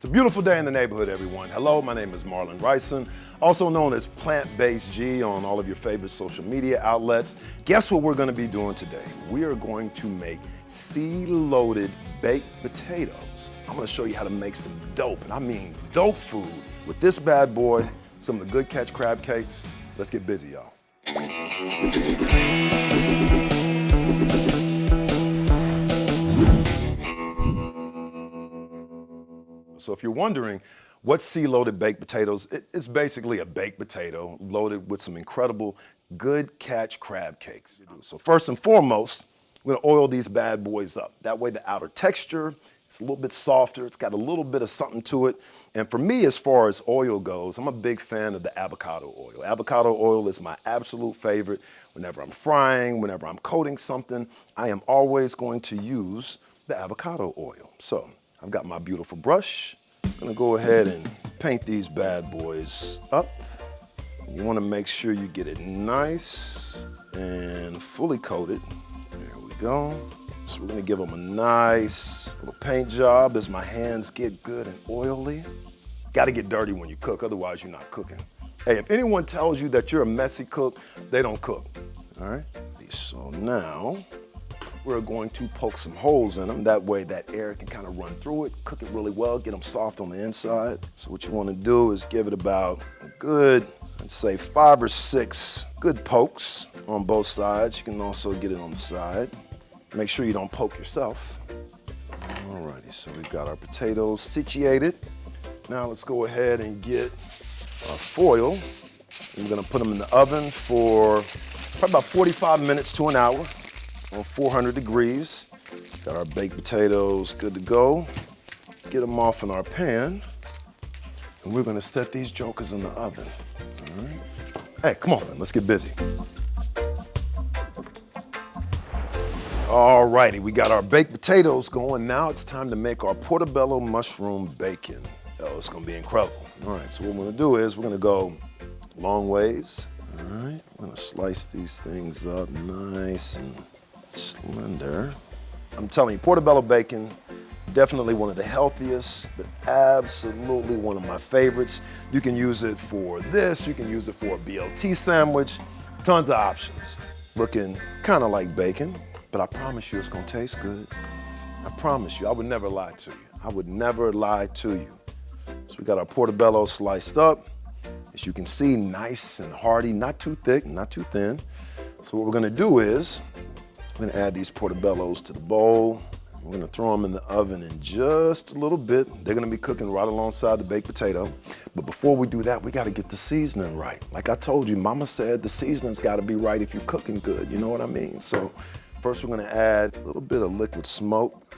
It's a beautiful day in the neighborhood, everyone. Hello, my name is Marlon Ryson, also known as Plant-Based G on all of your favorite social media outlets. Guess what we're gonna be doing today? We are going to make seed-loaded baked potatoes. I'm gonna show you how to make some dope, and I mean dope food with this bad boy, some of the Good Catch crab cakes. Let's get busy, y'all. So if you're wondering, what's seed-loaded baked potatoes? It's basically a baked potato loaded with some incredible Good Catch crab cakes. So first and foremost, we're gonna oil these bad boys up. That way the outer texture, it's a little bit softer, it's got a little bit of something to it. And for me, as far as oil goes, I'm a big fan of the avocado oil. Avocado oil is my absolute favorite. Whenever I'm frying, whenever I'm coating something, I am always going to use the avocado oil. So I've got my beautiful brush. I'm gonna go ahead and paint these bad boys up. You wanna make sure you get it nice and fully coated. There we go. So we're gonna give them a nice little paint job as my hands get good and oily. Gotta get dirty when you cook, otherwise you're not cooking. Hey, if anyone tells you that you're a messy cook, they don't cook, all right? So now, we're going to poke some holes in them. That way that air can kind of run through it, cook it really well, get them soft on the inside. So what you want to do is give it about a good, I'd say 5 or 6 good pokes on both sides. You can also get it on the side. Make sure you don't poke yourself. Alrighty, so we've got our potatoes situated. Now let's go ahead and get our foil. We're gonna put them in the oven for probably about 45 minutes to an hour. On 400 degrees. Got our baked potatoes good to go. Get them off in our pan. And we're gonna set these jokers in the oven. All right. Hey, come on, man, let's get busy. All righty, we got our baked potatoes going. Now it's time to make our portobello mushroom bacon. Oh, it's gonna be incredible. All right, so what we're gonna do is we're gonna go long ways. All right, we're gonna slice these things up nice and slender. I'm telling you, portobello bacon, definitely one of the healthiest, but absolutely one of my favorites. You can use it for this, you can use it for a BLT sandwich, tons of options. Looking kind of like bacon, but I promise you it's gonna taste good. I promise you, I would never lie to you. I would never lie to you. So we got our portobello sliced up. As you can see, nice and hearty, not too thick, not too thin. So what we're gonna do is, we're gonna add these portobellos to the bowl. We're gonna throw them in the oven in just a little bit. They're gonna be cooking right alongside the baked potato. But before we do that, we gotta get the seasoning right. Like I told you, Mama said the seasoning's gotta be right if you're cooking good, you know what I mean? So first we're gonna add a little bit of liquid smoke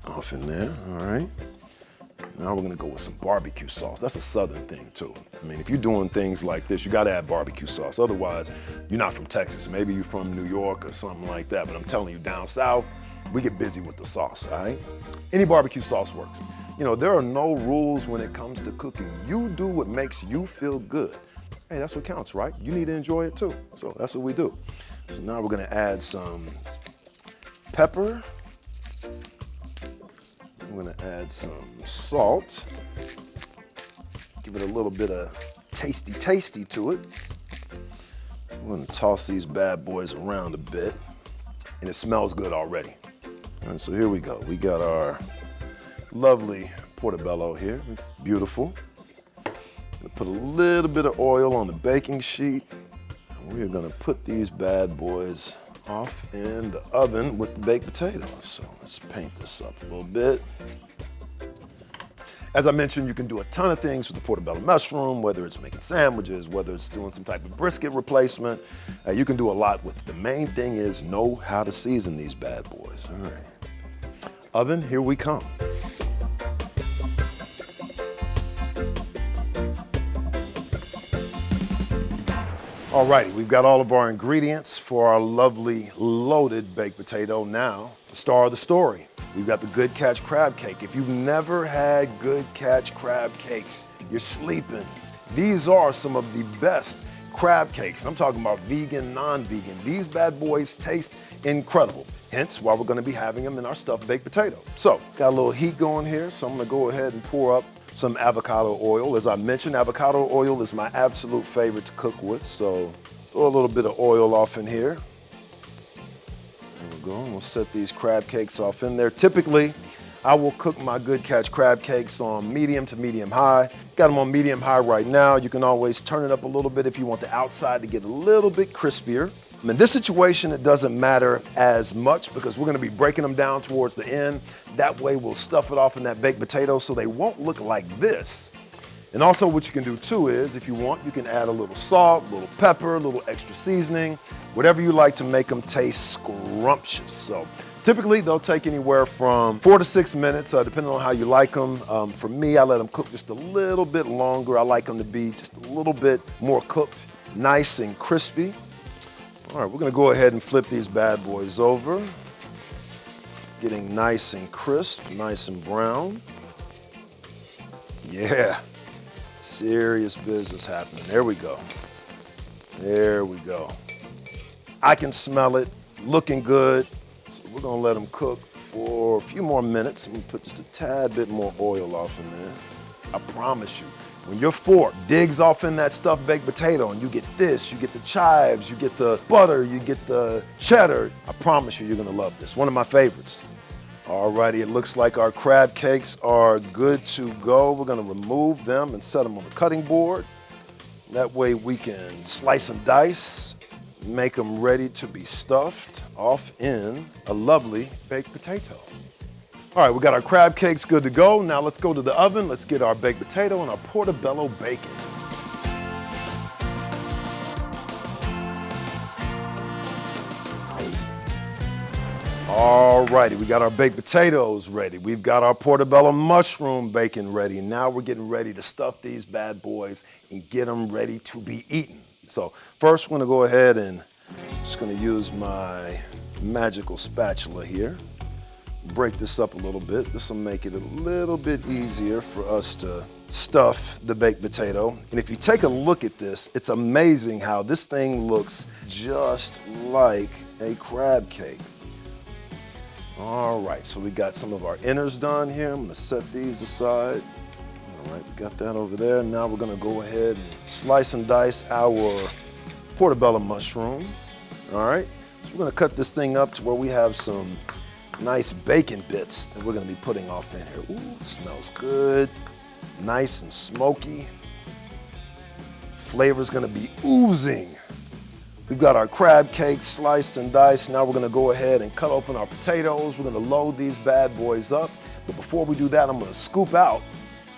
off in there, all right? Now we're gonna go with some barbecue sauce. That's a Southern thing too. I mean, if you're doing things like this, you gotta add barbecue sauce. Otherwise, you're not from Texas. Maybe you're from New York or something like that. But I'm telling you, down south, we get busy with the sauce, all right? Any barbecue sauce works. You know, there are no rules when it comes to cooking. You do what makes you feel good. Hey, that's what counts, right? You need to enjoy it too. So that's what we do. So now we're gonna add some pepper. I'm gonna add some salt. Give it a little bit of tasty to it. I'm gonna toss these bad boys around a bit, and it smells good already. All right, so here we go. We got our lovely portobello here, beautiful. Gonna put a little bit of oil on the baking sheet, and we're gonna put these bad boys off in the oven with the baked potatoes. So let's paint this up a little bit. As I mentioned, you can do a ton of things with the portobello mushroom, whether it's making sandwiches, whether it's doing some type of brisket replacement. You can do a lot with it. The main thing is know how to season these bad boys. All right. Oven, here we come. All righty, we've got all of our ingredients for our lovely loaded baked potato. Now, the star of the story. We've got the Good Catch crab cake. If you've never had Good Catch crab cakes, you're sleeping. These are some of the best crab cakes. I'm talking about vegan, non-vegan. These bad boys taste incredible. hence why we're gonna be having them in our stuffed baked potato. So, got a little heat going here, so I'm gonna go ahead and pour up some avocado oil. As I mentioned, avocado oil is my absolute favorite to cook with, so throw a little bit of oil off in here. There we go, and we'll set these crab cakes off in there. Typically, I will cook my Good Catch crab cakes on medium to medium high. Got them on medium high right now. You can always turn it up a little bit if you want the outside to get a little bit crispier. In this situation, it doesn't matter as much because we're gonna be breaking them down towards the end. That way we'll stuff it off in that baked potato so they won't look like this. And also what you can do too is, if you want, you can add a little salt, a little pepper, a little extra seasoning, whatever you like to make them taste scrumptious. So typically they'll take anywhere from 4 to 6 minutes, depending on how you like them. For me, I let them cook just a little bit longer. I like them to be just a little bit more cooked, nice and crispy. All right, we're gonna go ahead and flip these bad boys over. Getting nice and crisp, nice and brown. Yeah, serious business happening. There we go. There we go. I can smell it, looking good. So we're gonna let them cook for a few more minutes. I'm gonna put just a tad bit more oil off in there. I promise you, when your fork digs off in that stuffed baked potato and you get this, you get the chives, you get the butter, you get the cheddar, I promise you, you're gonna love this. One of my favorites. Alrighty, it looks like our crab cakes are good to go. We're gonna remove them and set them on the cutting board. That way we can slice and dice, make them ready to be stuffed off in a lovely baked potato. All right, we got our crab cakes good to go. Now let's go to the oven. Let's get our baked potato and our portobello bacon. All righty, we got our baked potatoes ready. We've got our portobello mushroom bacon ready. Now we're getting ready to stuff these bad boys and get them ready to be eaten. So first we're gonna go ahead and just gonna use my magical spatula here. Break this up a little bit. This will make it a little bit easier for us to stuff the baked potato. And if you take a look at this, it's amazing how this thing looks just like a crab cake. All right, so we got some of our inners done here. I'm gonna set these aside. All right, we got that over there. Now we're gonna go ahead and slice and dice our portobello mushroom. All right, so we're gonna cut this thing up to where we have some nice bacon bits that we're gonna be putting off in here. Ooh, it smells good, nice and smoky. Flavor's gonna be oozing. We've got our crab cakes sliced and diced. Now we're gonna go ahead and cut open our potatoes. We're gonna load these bad boys up. But before we do that, I'm gonna scoop out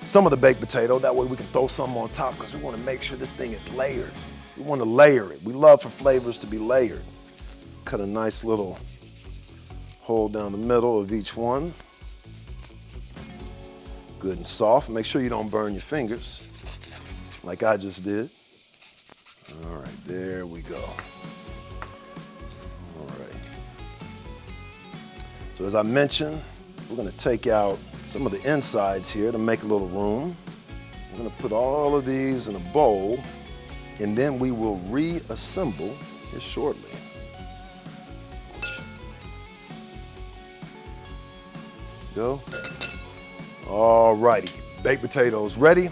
some of the baked potato. That way we can throw some on top because we wanna make sure this thing is layered. We wanna layer it. We love for flavors to be layered. Cut a nice little hole down the middle of each one. Good and soft. Make sure you don't burn your fingers like I just did. All right, there we go. All right. So as I mentioned, we're gonna take out some of the insides here to make a little room. We're gonna put all of these in a bowl, and then we will reassemble here shortly. Go. All righty, baked potatoes ready.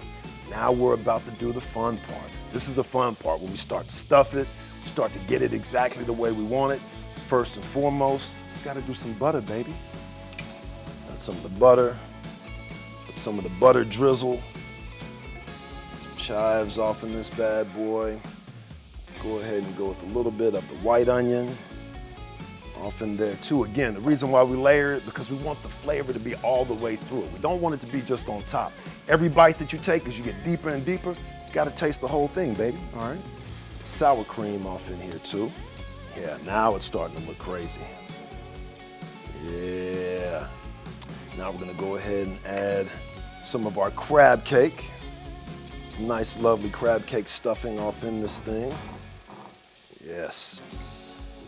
Now we're about to do the fun part. This is the fun part when we start to stuff it, we start to get it exactly the way we want it. First and foremost, you gotta do some butter, baby. Got some of the butter, put some of the butter drizzle, some chives off in this bad boy. Go ahead and go with a little bit of the white onion off in there too. Again, the reason why we layer it, because we want the flavor to be all the way through it. We don't want it to be just on top. Every bite that you take, as you get deeper and deeper, you gotta taste the whole thing, baby, all right? Sour cream off in here too. Yeah, now it's starting to look crazy. Yeah. Now we're gonna go ahead and add some of our crab cake. Nice, lovely crab cake stuffing off in this thing. Yes.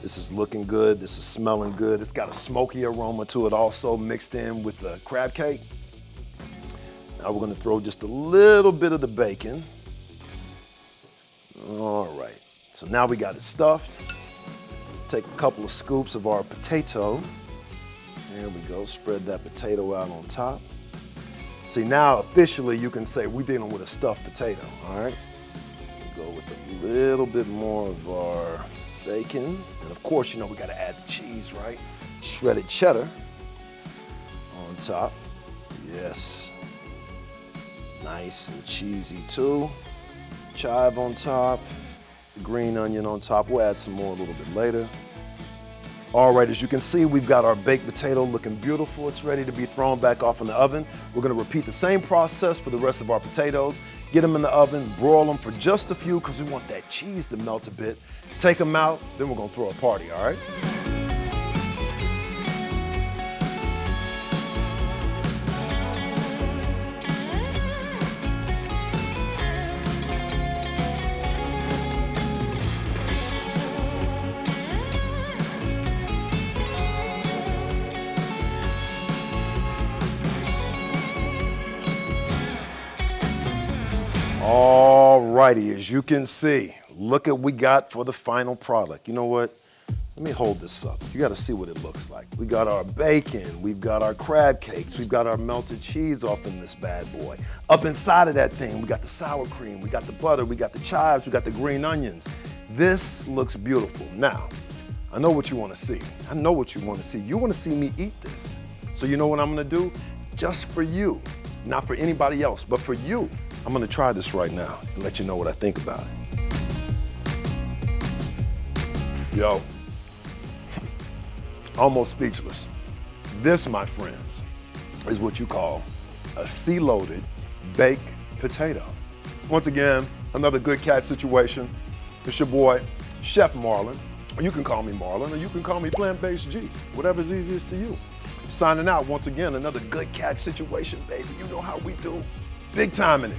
This is looking good, this is smelling good. It's got a smoky aroma to it also mixed in with the crab cake. Now we're gonna throw just a little bit of the bacon. All right, so now we got it stuffed. take a couple of scoops of our potato. There we go, spread that potato out on top. See, now officially you can say we're dealing with a stuffed potato, all right? We'll go with a little bit more of our bacon. And of course, you know, we gotta add the cheese, right? Shredded cheddar on top. Yes. Nice and cheesy too. Chive on top, the green onion on top. We'll add some more a little bit later. All right, as you can see, we've got our baked potato looking beautiful. It's ready to be thrown back off in the oven. We're gonna repeat the same process for the rest of our potatoes. Get them in the oven, broil them for just a few because we want that cheese to melt a bit. Take them out, then we're gonna throw a party, all right? All righty, as you can see, look at what we got for the final product. You know what? Let me hold this up. You gotta see what it looks like. We got our bacon, we've got our crab cakes, we've got our melted cheese off in this bad boy. Up inside of that thing, we got the sour cream, we got the butter, we got the chives, we got the green onions. This looks beautiful. Now, I know what you wanna see. I know what you wanna see. You wanna see me eat this. So you know what I'm gonna do? Just for you, not for anybody else, but for you. I'm gonna try this right now and let you know what I think about it. Yo, almost speechless. This, my friends, is what you call a sea-loaded baked potato. Once again, another good catch situation. It's your boy, Chef Marlon, or you can call me Marlon, or you can call me Plant-Based G, whatever's easiest to you. Signing out once again, another good catch situation, baby. You know how we do. Big time in it.